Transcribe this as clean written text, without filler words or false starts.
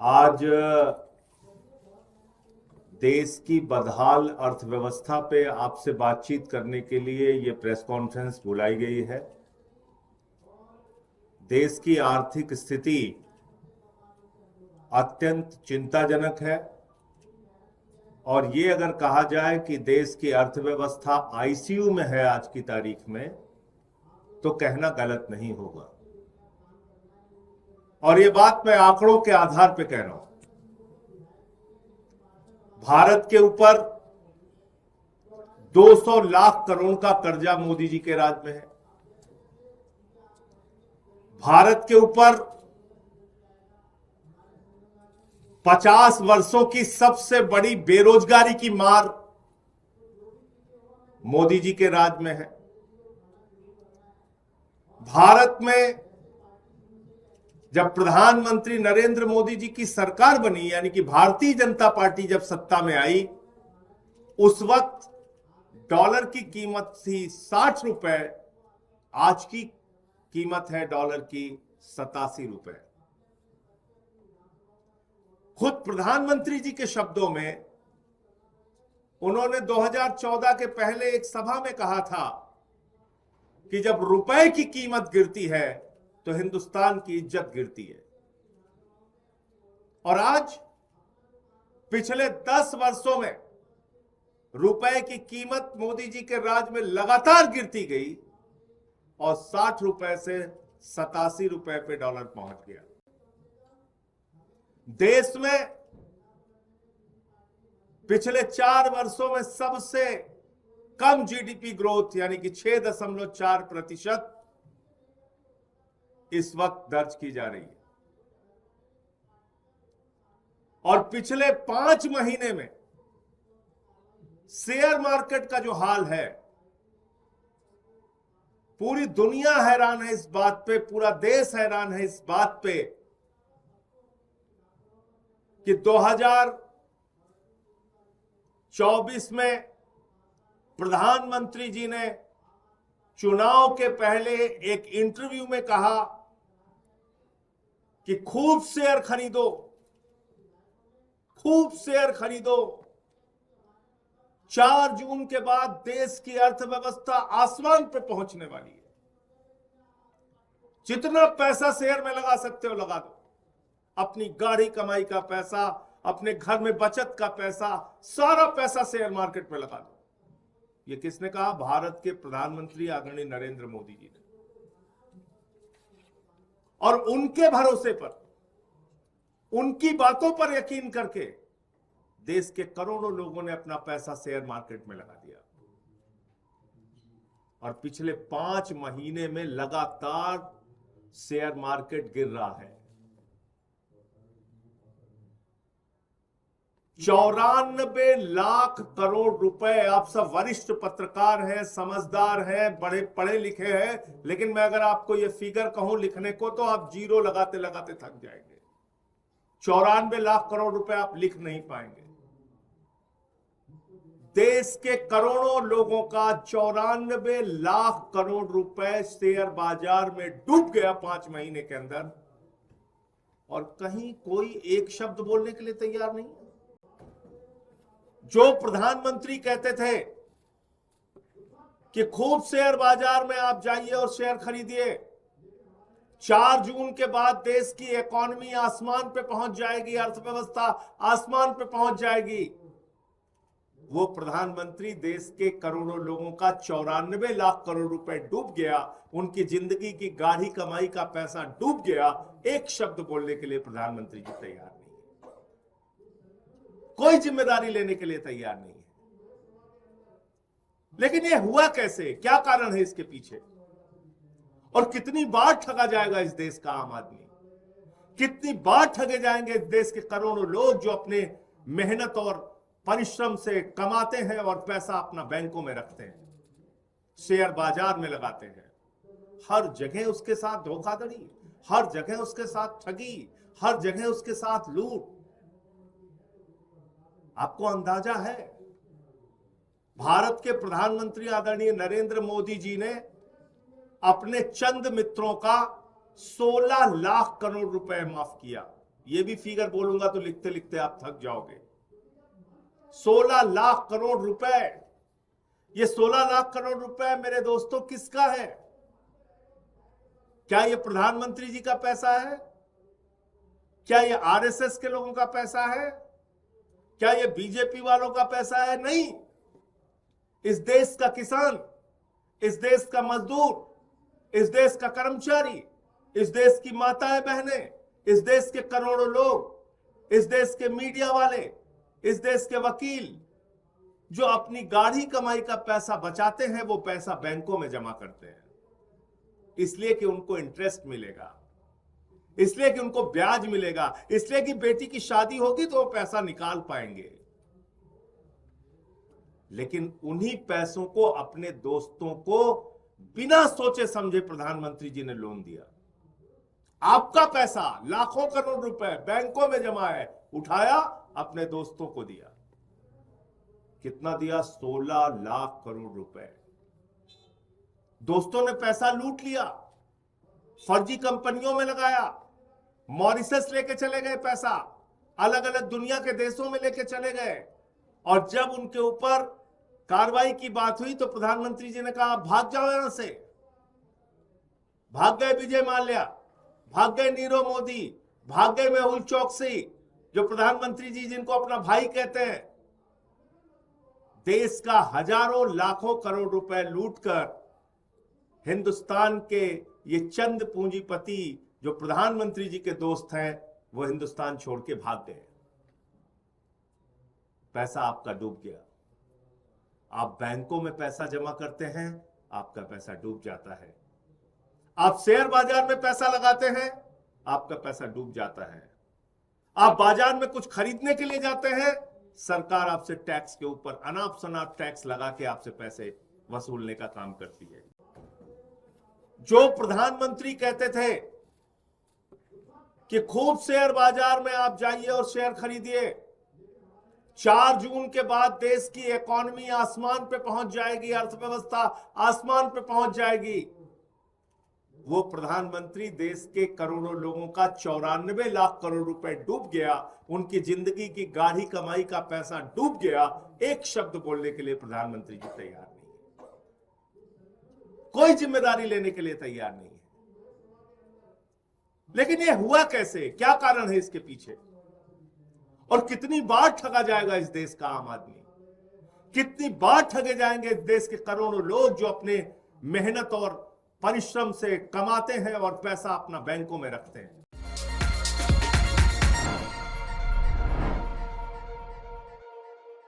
आज देश की बदहाल अर्थव्यवस्था पे आपसे बातचीत करने के लिए ये प्रेस कॉन्फ्रेंस बुलाई गई है। देश की आर्थिक स्थिति अत्यंत चिंताजनक है और ये अगर कहा जाए कि देश की अर्थव्यवस्था आईसीयू में है आज की तारीख में, तो कहना गलत नहीं होगा। और ये बात मैं आंकड़ों के आधार पर कह रहा हूं। भारत के ऊपर 200 लाख करोड़ का कर्जा मोदी जी के राज में है। भारत के ऊपर 50 वर्षों की सबसे बड़ी बेरोजगारी की मार मोदी जी के राज में है। भारत में जब प्रधानमंत्री नरेंद्र मोदी जी की सरकार बनी, यानी कि भारतीय जनता पार्टी जब सत्ता में आई, उस वक्त डॉलर की कीमत थी 60 रुपए, आज की कीमत है डॉलर की 87 रुपए। खुद प्रधानमंत्री जी के शब्दों में उन्होंने 2014 के पहले एक सभा में कहा था कि जब रुपए की कीमत गिरती है तो हिंदुस्तान की इज्जत गिरती है। और आज पिछले 10 वर्षों में रुपए की कीमत मोदी जी के राज में लगातार गिरती गई और 60 रुपए से 87 रुपए पे डॉलर पहुंच गया। देश में पिछले 4 वर्षों में सबसे कम जीडीपी ग्रोथ यानी कि 6.4% इस वक्त दर्ज की जा रही है। और पिछले 5 महीने में शेयर मार्केट का जो हाल है, पूरी दुनिया हैरान है इस बात पे, पूरा देश हैरान है इस बात पे कि 2024 में प्रधानमंत्री जी ने चुनाव के पहले एक इंटरव्यू में कहा कि खूब शेयर खरीदो, खूब शेयर खरीदो। 4 जून के बाद देश की अर्थव्यवस्था आसमान पे पहुंचने वाली है। जितना पैसा शेयर में लगा सकते हो लगा दो। अपनी गाढ़ी कमाई का पैसा, अपने घर में बचत का पैसा, सारा पैसा शेयर मार्केट में लगा दो। ये किसने कहा? भारत के प्रधानमंत्री आदरणीय नरेंद्र मोदी जी ने। और उनके भरोसे पर, उनकी बातों पर यकीन करके देश के करोड़ों लोगों ने अपना पैसा शेयर मार्केट में लगा दिया। और पिछले 5 महीने में लगातार शेयर मार्केट गिर रहा है। 94 लाख करोड़ रुपए। आप सब वरिष्ठ पत्रकार हैं, समझदार हैं, बड़े पढ़े लिखे हैं, लेकिन मैं अगर आपको यह फिगर कहूं लिखने को तो आप जीरो लगाते लगाते थक जाएंगे। 94 लाख करोड़ रुपए आप लिख नहीं पाएंगे। देश के करोड़ों लोगों का 94 लाख करोड़ रुपए शेयर बाजार में डूब गया 5 महीने के अंदर, और कहीं कोई एक शब्द बोलने के लिए तैयार नहीं है। जो प्रधानमंत्री कहते थे कि खूब शेयर बाजार में आप जाइए और शेयर खरीदिए, 4 जून के बाद देश की इकोनॉमी आसमान पे पहुंच जाएगी, अर्थव्यवस्था आसमान पे पहुंच जाएगी, वो प्रधानमंत्री देश के करोड़ों लोगों का 94 लाख करोड़ रुपए डूब गया, उनकी जिंदगी की गाढ़ी कमाई का पैसा डूब गया। एक शब्द बोलने के लिए प्रधानमंत्री जी तैयार नहीं है, कोई जिम्मेदारी लेने के लिए तैयार नहीं है। लेकिन ये हुआ कैसे? क्या कारण है इसके पीछे? और कितनी बार ठगा जाएगा इस देश का आम आदमी? कितनी बार ठगे जाएंगे इस देश के करोड़ों लोग जो अपने मेहनत और परिश्रम से कमाते हैं और पैसा अपना बैंकों में रखते हैं, शेयर बाजार में लगाते हैं। हर जगह उसके साथ धोखाधड़ी, हर जगह उसके साथ ठगी, हर जगह उसके साथ लूट। आपको अंदाजा है, भारत के प्रधानमंत्री आदरणीय नरेंद्र मोदी जी ने अपने चंद मित्रों का 16 लाख करोड़ रुपए माफ किया। ये भी फिगर बोलूंगा तो लिखते लिखते आप थक जाओगे। 16 लाख करोड़ रुपए। ये 16 लाख करोड़ रुपए मेरे दोस्तों किसका है? क्या ये प्रधानमंत्री जी का पैसा है? क्या ये आरएसएस के लोगों का पैसा है? क्या ये बीजेपी वालों का पैसा है? नहीं। इस देश का किसान, इस देश का मजदूर, इस देश का कर्मचारी, इस देश की माताएं बहनें, इस देश के करोड़ों लोग, इस देश के मीडिया वाले, इस देश के वकील जो अपनी गाढ़ी कमाई का पैसा बचाते हैं, वो पैसा बैंकों में जमा करते हैं, इसलिए कि उनको इंटरेस्ट मिलेगा, इसलिए कि उनको ब्याज मिलेगा, इसलिए कि बेटी की शादी होगी तो वो पैसा निकाल पाएंगे। लेकिन उन्हीं पैसों को अपने दोस्तों को बिना सोचे समझे प्रधानमंत्री जी ने लोन दिया। आपका पैसा लाखों करोड़ रुपए बैंकों में जमा है, उठाया अपने दोस्तों को दिया। कितना दिया? 16 लाख करोड़ रुपए। दोस्तों ने पैसा लूट लिया, फर्जी कंपनियों में लगाया, मॉरिशस लेके चले गए पैसा, अलग अलग दुनिया के देशों में लेके चले गए, और जब उनके ऊपर कार्रवाई की बात हुई तो प्रधानमंत्री जी ने कहा भाग जाओ यहां से। भाग गए विजय माल्या, भाग गए नीरव मोदी, भाग गए मेहुल चोकसी, जो प्रधानमंत्री जी जिनको अपना भाई कहते हैं। देश का हजारों लाखों करोड़ रुपए लूटकर हिंदुस्तान के ये चंद पूंजीपति जो प्रधानमंत्री जी के दोस्त हैं, वो हिंदुस्तान छोड़ के भाग गए। पैसा आपका डूब गया। आप बैंकों में पैसा जमा करते हैं, आपका पैसा डूब जाता है। आप शेयर बाजार में पैसा लगाते हैं, आपका पैसा डूब जाता है। आप बाजार में कुछ खरीदने के लिए जाते हैं, सरकार आपसे टैक्स के ऊपर अनाप शनाप टैक्स लगा के आपसे पैसे वसूलने का काम करती है। जो प्रधानमंत्री कहते थे कि खूब शेयर बाजार में आप जाइए और शेयर खरीदिए, 4 जून के बाद देश की इकोनॉमी आसमान पे पहुंच जाएगी, अर्थव्यवस्था आसमान पे पहुंच जाएगी, वो प्रधानमंत्री देश के करोड़ों लोगों का 94 लाख करोड़ रुपए डूब गया, उनकी जिंदगी की गाढ़ी कमाई का पैसा डूब गया। एक शब्द बोलने के लिए प्रधानमंत्री जी तैयार नहीं है, कोई जिम्मेदारी लेने के लिए तैयार नहीं है। लेकिन ये हुआ कैसे? क्या कारण है इसके पीछे? और कितनी बार ठगा जाएगा इस देश का आम आदमी? कितनी बार ठगे जाएंगे इस देश के करोड़ों लोग जो अपने मेहनत और परिश्रम से कमाते हैं और पैसा अपना बैंकों में रखते हैं?